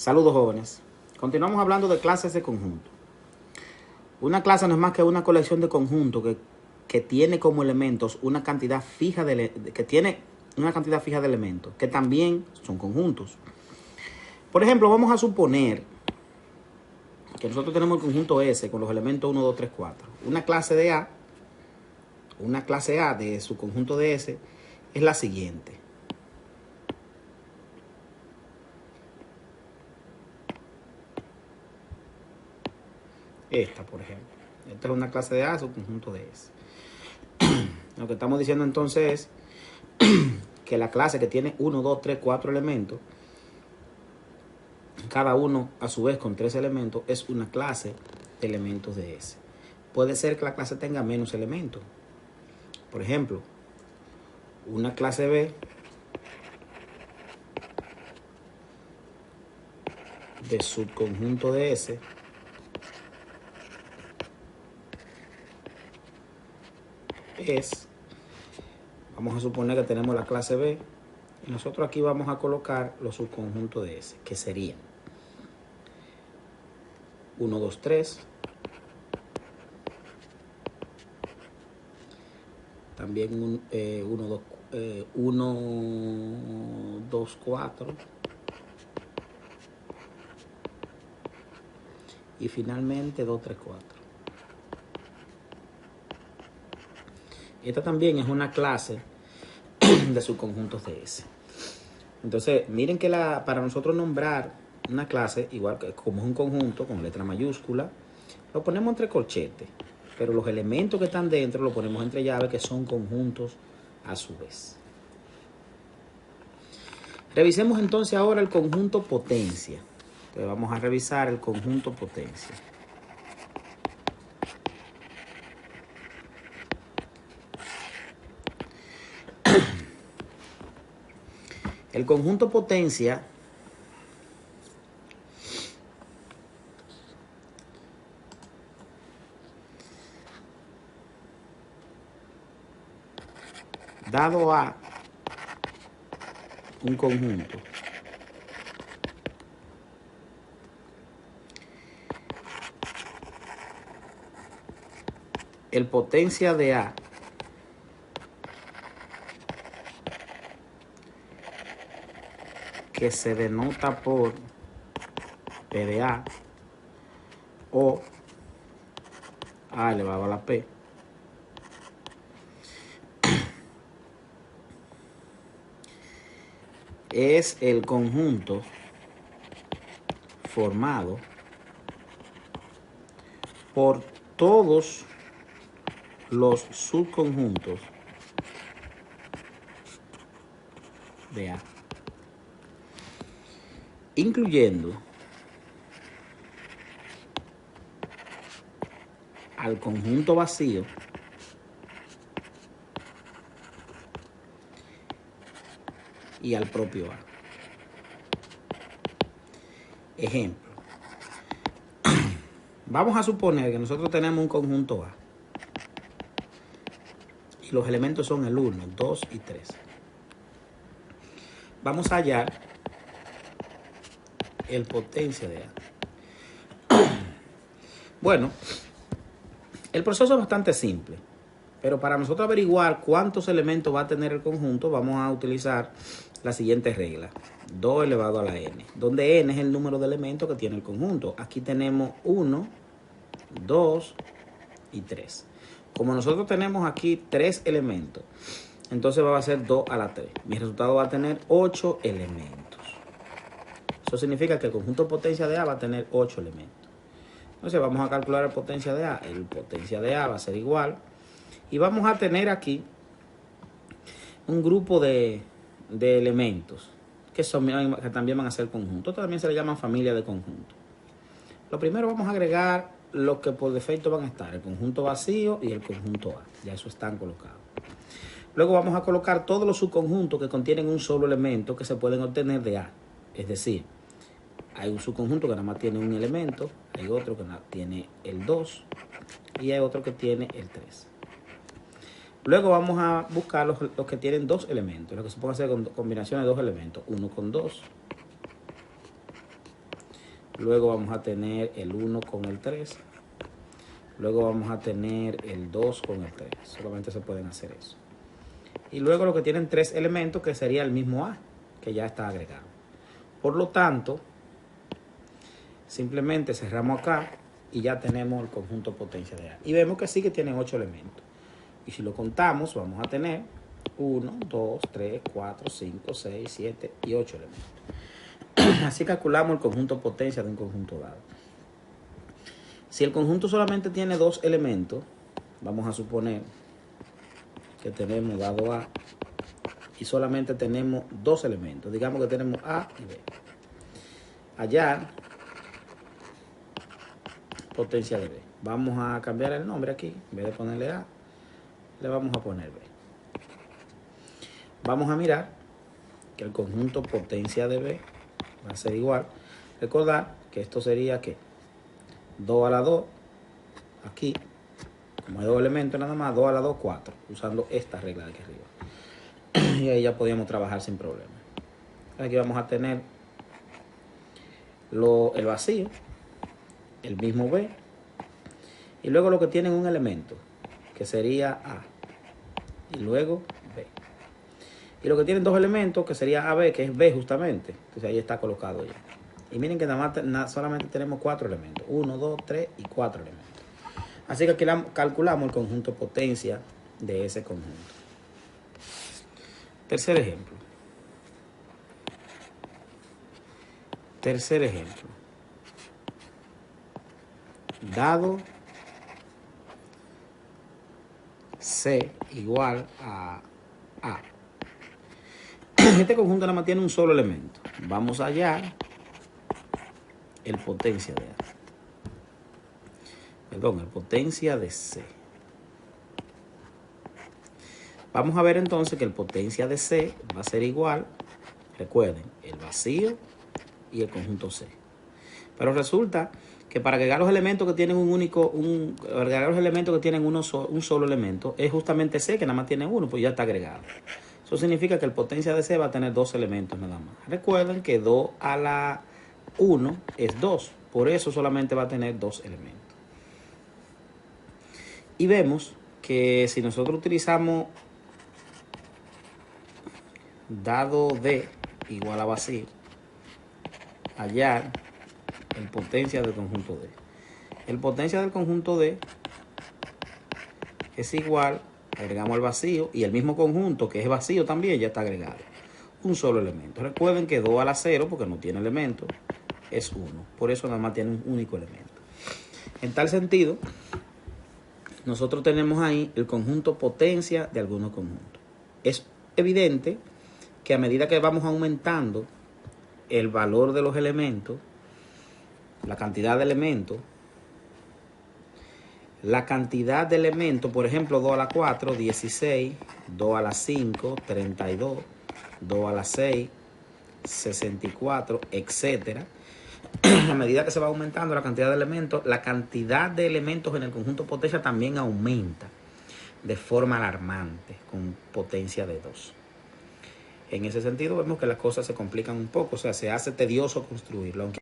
Saludos jóvenes. Continuamos hablando de clases de conjunto. Una clase no es más que una colección de conjuntos que tiene como elementos una cantidad fija de elementos que también son conjuntos. Por ejemplo, vamos a suponer que nosotros tenemos el conjunto S con los elementos 1, 2, 3, 4. Una clase A de su conjunto de S es la siguiente. Esta, por ejemplo. Esta es una clase de A, su conjunto de S. Lo que estamos diciendo entonces es que la clase que tiene 1, 2, 3, 4 elementos, cada uno a su vez con 3 elementos, es una clase de elementos de S. Puede ser que la clase tenga menos elementos. Por ejemplo, una clase B de subconjunto de S es, vamos a suponer que tenemos la clase B y nosotros aquí vamos a colocar los subconjuntos de S, que serían 1, 2, 3, también 1, 2, 4 y finalmente 2, 3, 4. Esta también es una clase de subconjuntos de S. Entonces, miren que para nosotros nombrar una clase, igual que como es un conjunto con letra mayúscula, lo ponemos entre corchetes, pero los elementos que están dentro lo ponemos entre llaves, que son conjuntos a su vez. Revisemos entonces ahora el conjunto potencia. Entonces vamos a revisar el conjunto potencia. El conjunto potencia dado a un conjunto el potencia de A que se denota por P de A o A elevado a la P es el conjunto formado por todos los subconjuntos de A, incluyendo al conjunto vacío y al propio A. Ejemplo. Vamos a suponer que nosotros tenemos un conjunto A y los elementos son el 1, 2 y 3. Vamos a hallar el potencia de A. Bueno, el proceso es bastante simple, pero para nosotros averiguar cuántos elementos va a tener el conjunto, vamos a utilizar la siguiente regla: 2 elevado a la n, donde n es el número de elementos que tiene el conjunto. Aquí tenemos 1, 2 y 3. Como nosotros tenemos aquí 3 elementos, entonces va a ser 2 a la 3. Mi resultado va a tener 8 elementos. Eso significa que el conjunto potencia de A va a tener 8 elementos. Entonces vamos a calcular la potencia de A. El potencia de A va a ser igual. Y vamos a tener aquí un grupo de elementos que también van a ser conjuntos. También se le llaman familia de conjuntos. Lo primero, vamos a agregar los que por defecto van a estar: el conjunto vacío y el conjunto A. Ya eso están colocados. Luego vamos a colocar todos los subconjuntos que contienen un solo elemento que se pueden obtener de A. Es decir, hay un subconjunto que nada más tiene un elemento, hay otro que tiene el 2 y hay otro que tiene el 3. Luego vamos a buscar los que tienen 2 elementos, lo que se puede hacer con combinaciones de 2 elementos, 1 con 2 luego vamos a tener el 1 con el 3, luego vamos a tener el 2 con el 3. Solamente se pueden hacer eso. Y luego lo que tienen 3 elementos, que sería el mismo A, que ya está agregado. Por lo tanto, simplemente cerramos acá y ya tenemos el conjunto potencia de A. Y vemos que sí que tiene 8 elementos. Y si lo contamos, vamos a tener 1, 2, 3, 4, 5, 6, 7 y 8 elementos. Así calculamos el conjunto potencia de un conjunto dado. Si el conjunto solamente tiene 2 elementos, vamos a suponer que tenemos dado A y solamente tenemos 2 elementos. Digamos que tenemos A y B. Hallar potencia de B. Vamos a cambiar el nombre aquí. En vez de ponerle A, le vamos a poner B. Vamos a mirar que el conjunto potencia de B va a ser igual. Recordar que esto sería ¿qué? 2 a la 2. Aquí, como hay 2 elementos nada más, 2 a la 2, 4. Usando esta regla de aquí arriba. Y ahí ya podíamos trabajar sin problema. Aquí vamos a tener el vacío, el mismo B, y luego lo que tienen un elemento, que sería A, y luego B. Y lo que tienen 2 elementos, que sería AB, que es B justamente. Entonces ahí está colocado ya. Y miren que nada más solamente tenemos 4 elementos. 1, 2, 3 y 4 elementos. Así que aquí calculamos el conjunto potencia de ese conjunto. Tercer ejemplo. Dado C igual a A. Este conjunto nada más tiene un solo elemento. Vamos a hallar el potencia de A. Perdón, el potencia de C. Vamos a ver entonces que el potencia de C va a ser igual, recuerden, el vacío y el conjunto C. Pero resulta que para agregar los elementos que tienen un solo elemento, es justamente C, que nada más tiene uno, pues ya está agregado. Eso significa que el potencia de C va a tener 2 elementos nada más. Recuerden que 2 a la 1 es 2, por eso solamente va a tener 2 elementos. Y vemos que si nosotros utilizamos dado D igual a vacío, hallar el potencia del conjunto D. El potencia del conjunto D es igual, agregamos el vacío y el mismo conjunto que es vacío también ya está agregado. Un solo elemento. Recuerden que 2 a la 0, porque no tiene elemento, es 1. Por eso nada más tiene un único elemento. En tal sentido, nosotros tenemos ahí el conjunto potencia de algunos conjuntos. Es evidente que a medida que vamos aumentando el valor de los elementos, la cantidad de elementos, por ejemplo, 2 a la 4, 16, 2 a la 5, 32, 2 a la 6, 64, etcétera. A medida que se va aumentando la cantidad de elementos en el conjunto potencia también aumenta de forma alarmante, con potencia de 2. En ese sentido vemos que las cosas se complican un poco, o sea, se hace tedioso construirlo, aunque